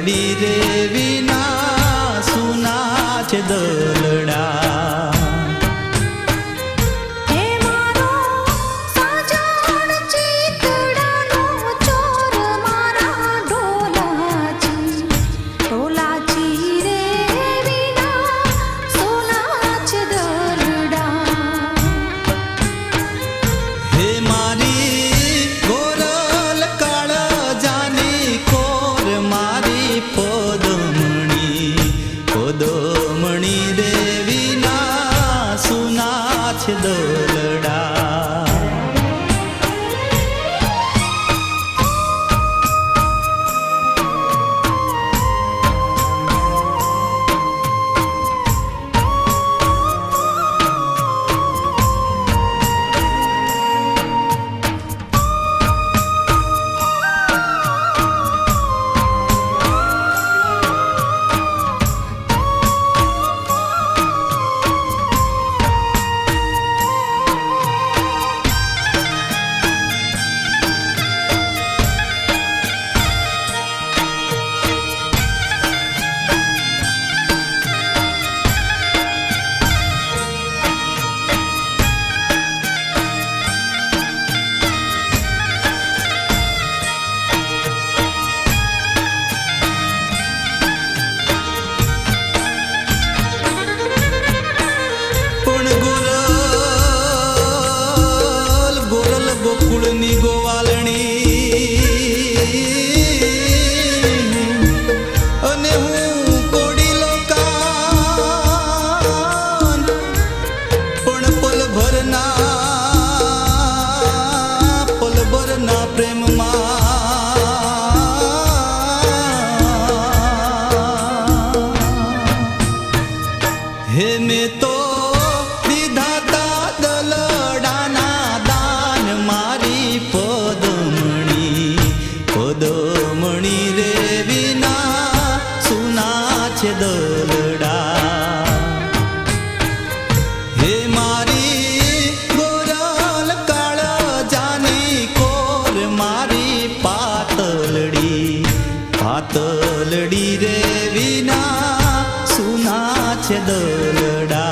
પાતલડી રે વિના સુના છે દલડા. ગોકુળની ગોવાલણી અને હું કોડીલો કાન પણ પલભરના પ્રેમમાં હે મેં તો પદમણી રે વિના સુના છે દલડા. હે મારી ગોરલ કાળ જાની કોર મારી પાતલડી રે વિના સુના છે દલડા.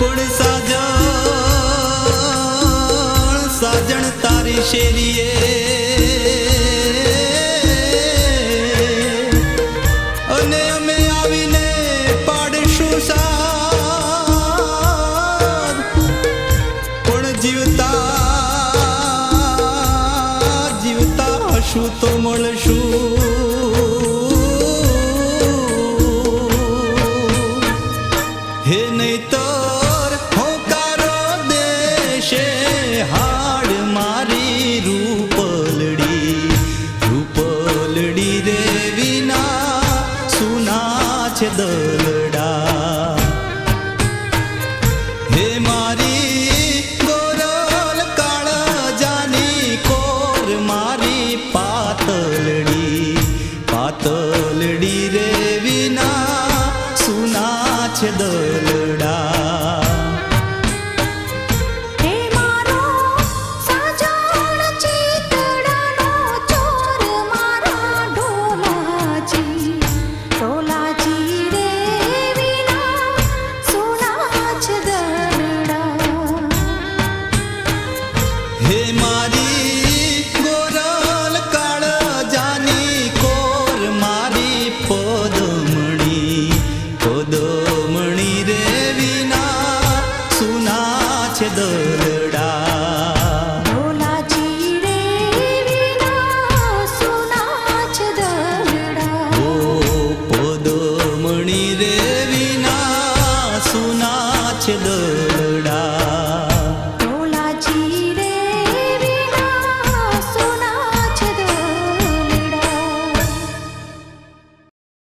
કોણ સાજણ તારી શેરીએ અને અમે આવીને પાડશું સાદ પણ જીવતા હશું તો મળશું હે નહીતર હોકારો દેશે હાડ મારી રૂપલડી રે વિના સુના છે દલડા હે મારી ગોરલ કાળ જાની કોર મારી પાતલડી રે વિના સુના છે દલડા હે મારો સાજણ ચિતડાનો ચોર મારા ઢોલાજી રે વિના સુના છે દલડા હે મારી ગોરલ કાળ જાની કોર મારી પોદમણી